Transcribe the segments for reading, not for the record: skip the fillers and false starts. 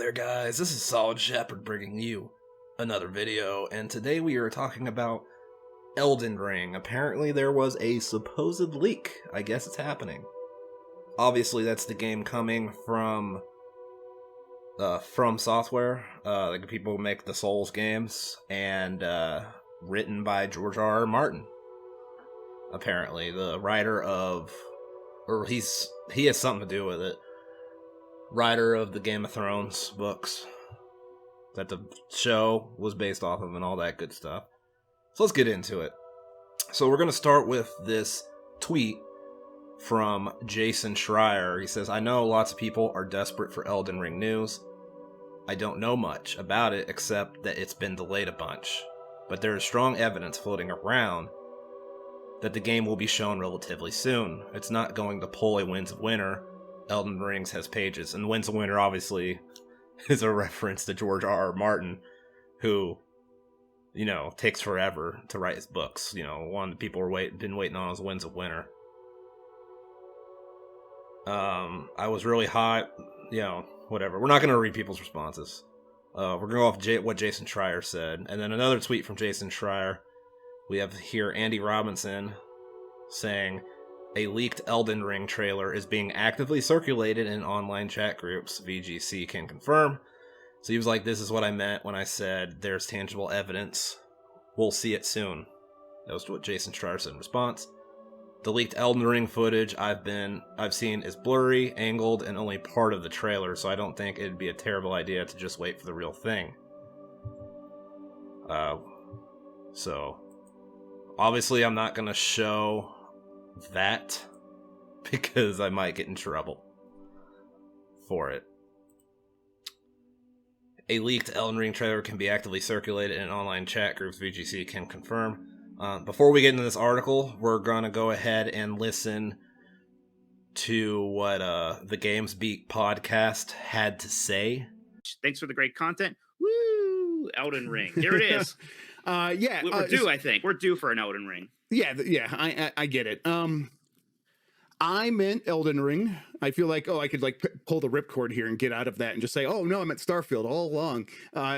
there, guys. This is Solid Shepard bringing you another video, and today we are talking about Elden Ring. Apparently there was a supposed leak. I guess it's happening. Obviously that's the game coming from Software, the people who make the Souls games, and written by George R. R. Martin. Apparently, the writer of, or he has something to do with it. Writer of the Game of Thrones books that the show was based off of and all that good stuff. So let's get into it. So we're going to start with this tweet from Jason Schreier. He says, I know lots of people are desperate for Elden Ring news. I don't know much about it except that it's been delayed a bunch. But there is strong evidence floating around that the game will be shown relatively soon. It's not going to pull a Winds of Winter. Elden Rings has pages, and Winds of Winter obviously is a reference to George R. R. Martin, who, takes forever to write his books. One of the people been waiting on was Winds of Winter. I was really hot, whatever. We're not going to read people's responses. We're going to go off what Jason Schreier said, and then another tweet from Jason Schreier. We have here Andy Robinson saying, a leaked Elden Ring trailer is being actively circulated in online chat groups. VGC can confirm. So he was like, this is what I meant when I said there's tangible evidence. We'll see it soon. That was what Jason Schreier said in response. The leaked Elden Ring footage I've seen is blurry, angled, and only part of the trailer, so I don't think it'd be a terrible idea to just wait for the real thing. So obviously I'm not gonna show that because I might get in trouble for it. A leaked Elden Ring trailer can be actively circulated in online chat groups. VGC can confirm. Before we get into this article, we're gonna go ahead and listen to what the Games Beat podcast had to say. Thanks for the great content. Woo! Elden Ring. Here it is. We're due. I think we're due for an Elden Ring. Yeah. I get it. I meant Elden Ring. I feel like, I could pull the ripcord here and get out of that and just say, oh no, I meant Starfield all along.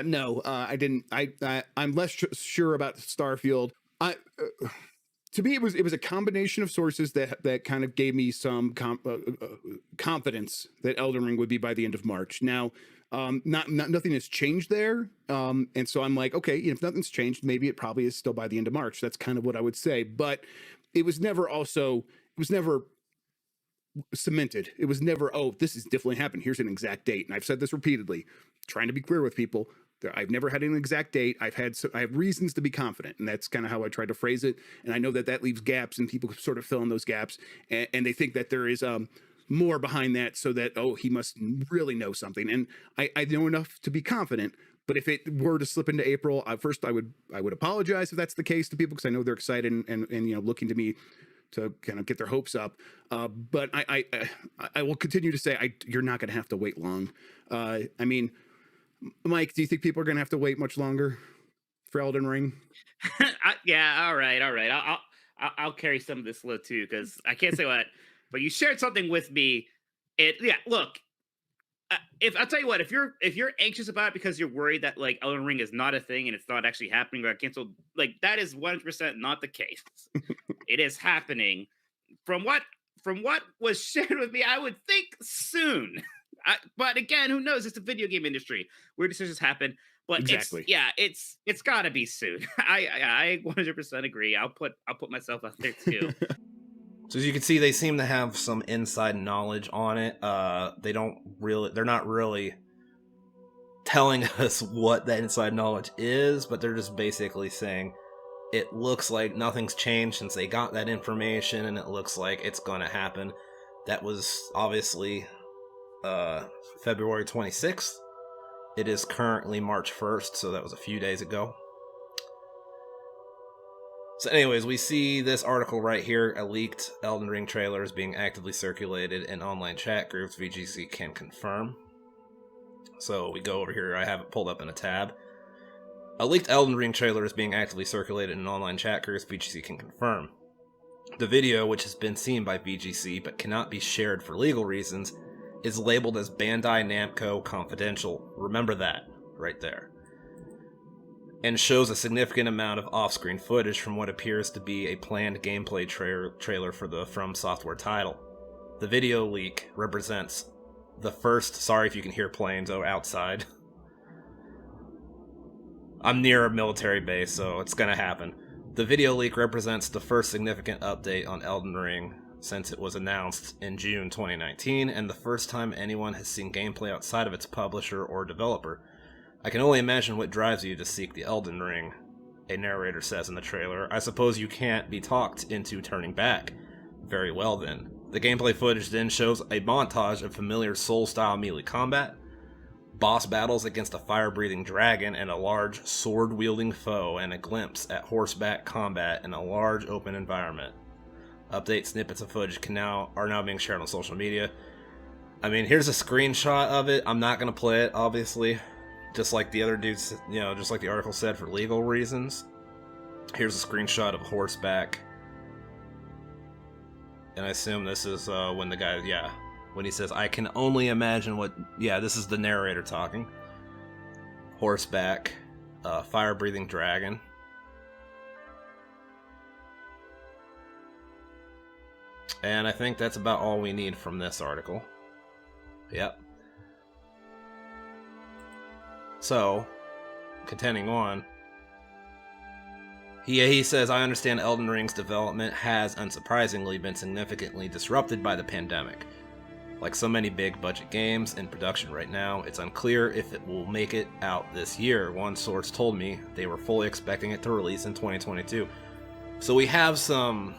No, I didn't. I'm less sure about Starfield. To me, it was a combination of sources that kind of gave me some confidence that Elden Ring would be by the end of March. Now, nothing has changed there, and so I'm like, okay, if nothing's changed, maybe it probably is still by the end of March. That's kind of what I would say. But it was never cemented. It was never, oh, this is definitely happened. Here's an exact date. And I've said this repeatedly, trying to be clear with people. I've never had an exact date. I have reasons to be confident, and that's kind of how I try to phrase it. And I know that leaves gaps, and people sort of fill in those gaps, and they think that there is more behind that, so that, oh, he must really know something. And I know enough to be confident. But if it were to slip into April, first I would apologize if that's the case to people, because I know they're excited and looking to me to kind of get their hopes up. But I will continue to say you're not going to have to wait long. Mike, do you think people are going to have to wait much longer for Elden Ring? Yeah, all right. I'll carry some of this load too, because I can't say what. But you shared something with me. Look. If I'll tell you what, if you're anxious about it because you're worried that Elden Ring is not a thing and it's not actually happening or canceled, that is 100% not the case. It is happening. From what was shared with me, I would think soon. But again, who knows? It's a video game industry. Weird decisions happen. But exactly. It's got to be soon. I 100% agree. I'll put myself out there too. So as you can see, they seem to have some inside knowledge on it. They're not really telling us what that inside knowledge is, but they're just basically saying it looks like nothing's changed since they got that information, and it looks like it's going to happen. That was obviously February 26th. It is currently March 1st, so that was a few days ago. So anyways, we see this article right here. A leaked Elden Ring trailer is being actively circulated in online chat groups. VGC can confirm. So we go over here. I have it pulled up in a tab. A leaked Elden Ring trailer is being actively circulated in online chat groups. VGC can confirm. The video, which has been seen by VGC but cannot be shared for legal reasons, is labeled as Bandai Namco Confidential. Remember that right there. And shows a significant amount of off-screen footage from what appears to be a planned gameplay trailer for the From Software title. The video leak represents the first... Sorry if you can hear planes outside. I'm near a military base, so it's gonna happen. The video leak represents the first significant update on Elden Ring since it was announced in June 2019, and the first time anyone has seen gameplay outside of its publisher or developer. I can only imagine what drives you to seek the Elden Ring, a narrator says in the trailer. I suppose you can't be talked into turning back. Very well then. The gameplay footage then shows a montage of familiar Soul-style melee combat, boss battles against a fire-breathing dragon and a large sword-wielding foe, and a glimpse at horseback combat in a large open environment. Update snippets of footage are now being shared on social media. I mean, here's a screenshot of it. I'm not going to play it, obviously. Just like the other dudes, just like the article said, for legal reasons. Here's a screenshot of horseback. And I assume this is when the guy, when he says, I can only imagine what, this is the narrator talking. Horseback, fire-breathing dragon. And I think that's about all we need from this article. Yep. So, continuing on, he says, I understand Elden Ring's development has, unsurprisingly, been significantly disrupted by the pandemic. Like so many big-budget games in production right now, it's unclear if it will make it out this year. One source told me they were fully expecting it to release in 2022. So we have some,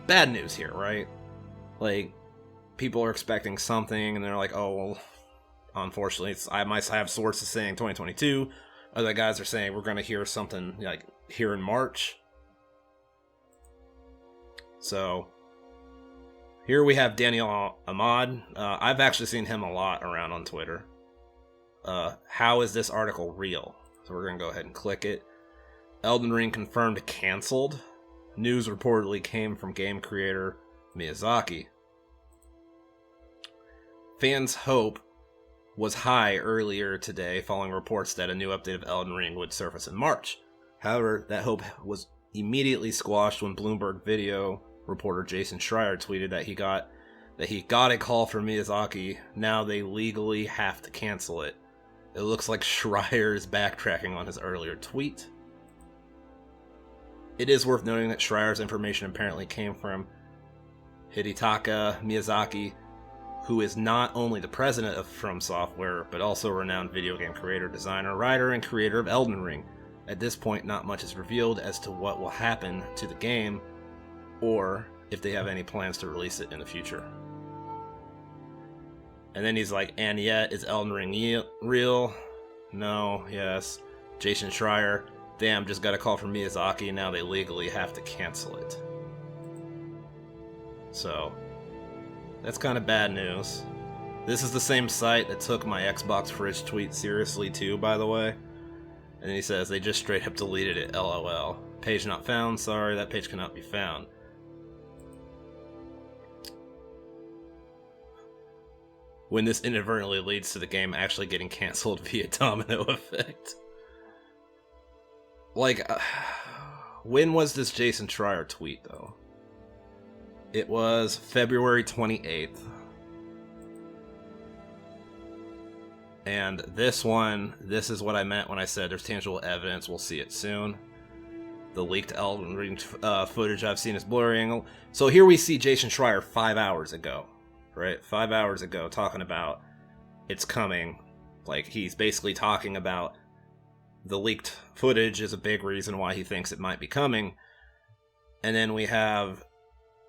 bad news here, right? Like, people are expecting something, and they're like, oh, well, unfortunately, I might have sources saying 2022. Other guys are saying we're going to hear something like here in March. So here we have Daniel Ahmad. I've actually seen him a lot around on Twitter. How is this article real? So we're going to go ahead and click it. Elden Ring confirmed canceled. News reportedly came from game creator Miyazaki. Fans' hope was high earlier today following reports that a new update of Elden Ring would surface in March. However, that hope was immediately squashed when Bloomberg video reporter Jason Schreier tweeted that he got a call from Miyazaki. Now they legally have to cancel it. It looks like Schreier is backtracking on his earlier tweet. It is worth noting that Schreier's information apparently came from Hidetaka Miyazaki, who is not only the president of From Software, but also a renowned video game creator, designer, writer, and creator of Elden Ring. At this point, not much is revealed as to what will happen to the game, or if they have any plans to release it in the future. And then he's like, and yet, is Elden Ring real? No, yes. Jason Schreier, damn, just got a call from Miyazaki, now they legally have to cancel it. So, that's kind of bad news. This is the same site that took my Xbox Fridge tweet seriously too, by the way. And he says, they just straight up deleted it, lol. Page not found, sorry, that page cannot be found. When this inadvertently leads to the game actually getting cancelled via domino effect. Like, when was this Jason Schreier tweet, though? It was February 28th. And this is what I meant when I said there's tangible evidence, we'll see it soon. The leaked Elden Ring footage I've seen is blurry angle. So here we see Jason Schreier 5 hours ago, right? 5 hours ago talking about it's coming. Like, he's basically talking about the leaked footage is a big reason why he thinks it might be coming. And then we have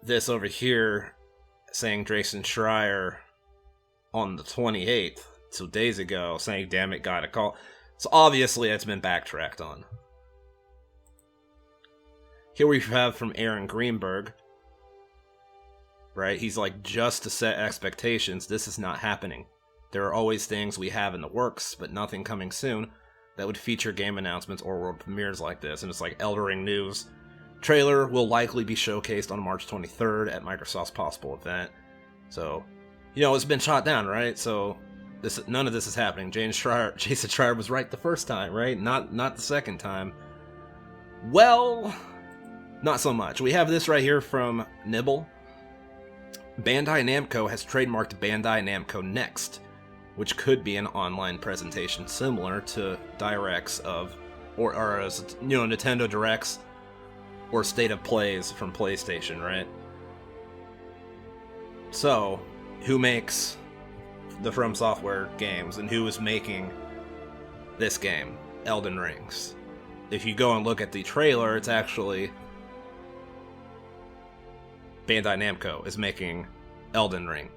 this over here saying Jason Schreier on the 28th, 2 days ago, saying, damn it, got a call. So obviously it's been backtracked on. Here we have from Aaron Greenberg, right? He's like, just to set expectations, this is not happening. There are always things we have in the works, but nothing coming soon that would feature game announcements or world premieres like this. And it's like Elden Ring news. Trailer will likely be showcased on March 23rd at Microsoft's possible event. So it's been shot down, right? So none of this is happening. Jason Schreier was right the first time, right? Not the second time. Well, not so much. We have this right here from Nibble. Bandai Namco has trademarked Bandai Namco Next, which could be an online presentation similar to Directs or Nintendo Directs or State of Plays from PlayStation, right? So, who makes the From Software games and who is making this game, Elden Rings? If you go and look at the trailer, it's actually Bandai Namco is making Elden Ring.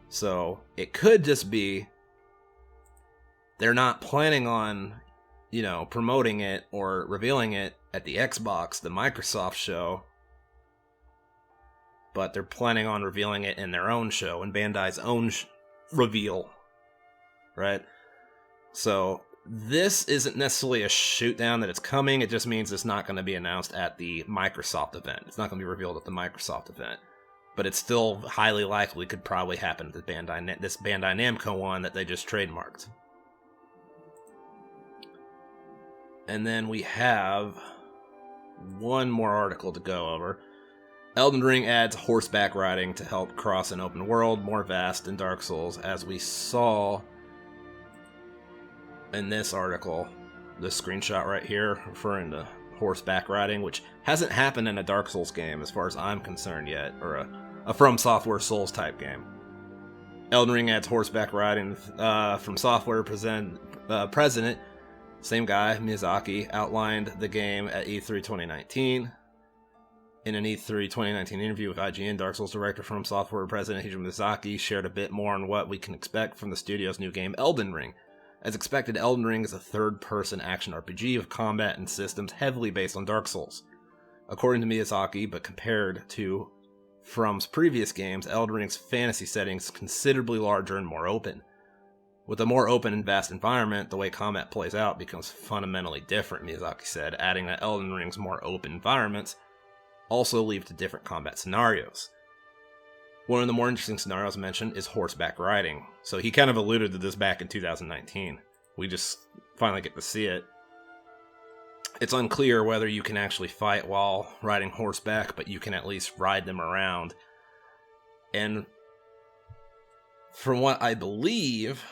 So it could just be they're not planning on, promoting it or revealing it at the Xbox, the Microsoft show, but they're planning on revealing it in their own show, in Bandai's own reveal, right? So this isn't necessarily a shoot down that it's coming. It just means it's not going to be announced at the Microsoft event. It's not going to be revealed at the Microsoft event. But it's still highly likely could probably happen to this Bandai Namco one that they just trademarked. And then we have one more article to go over. Elden Ring adds horseback riding to help cross an open world more vast than Dark Souls, as we saw in this article. This screenshot right here referring to horseback riding, which hasn't happened in a Dark Souls game as far as I'm concerned yet, or a From Software Souls type game. Elden Ring adds horseback riding. From Software president, same guy, Miyazaki, outlined the game at E3 2019. In an E3 2019 interview with IGN, Dark Souls director From Software president Hideo Miyazaki shared a bit more on what we can expect from the studio's new game, Elden Ring. As expected, Elden Ring is a third-person action RPG with combat and systems heavily based on Dark Souls. According to Miyazaki, but compared to From's previous games, Elden Ring's fantasy setting is considerably larger and more open. With a more open and vast environment, the way combat plays out becomes fundamentally different, Miyazaki said, adding that Elden Ring's more open environments also lead to different combat scenarios. One of the more interesting scenarios mentioned is horseback riding. So he kind of alluded to this back in 2019. We just finally get to see it. It's unclear whether you can actually fight while riding horseback, but you can at least ride them around. And from what I believe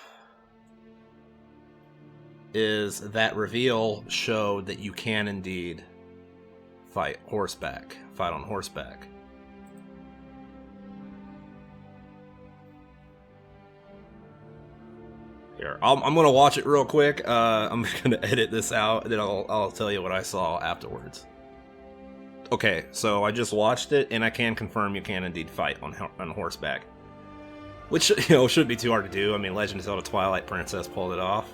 is that reveal showed that you can indeed fight on horseback. Here, I'm gonna watch it real quick. I'm gonna edit this out, and then I'll tell you what I saw afterwards. Okay, so I just watched it, and I can confirm you can indeed fight on horseback, which shouldn't be too hard to do. I mean, Legend of Zelda: Twilight Princess pulled it off.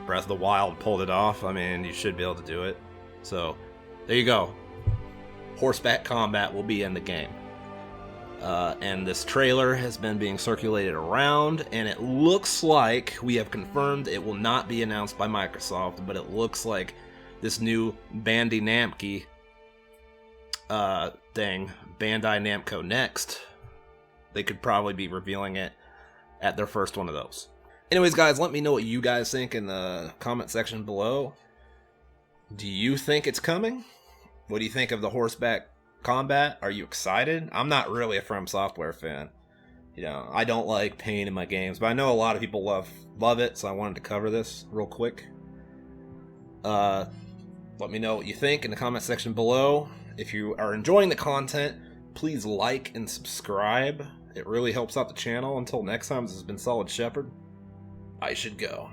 Breath of the Wild pulled it off. I mean, you should be able to do it. So there you go. Horseback combat will be in the game. And this trailer has been being circulated around, and it looks like we have confirmed it will not be announced by Microsoft, but it looks like this new Bandai Namco Next, they could probably be revealing it at their first one of those. Anyways, guys, let me know what you guys think in the comment section below. Do you think it's coming? What do you think of the horseback combat? Are you excited? I'm not really a From Software fan. I don't like pain in my games, but I know a lot of people love it, so I wanted to cover this real quick. Let me know what you think in the comment section below. If you are enjoying the content, please like and subscribe. It really helps out the channel. Until next time, this has been Solid Shepard. I should go.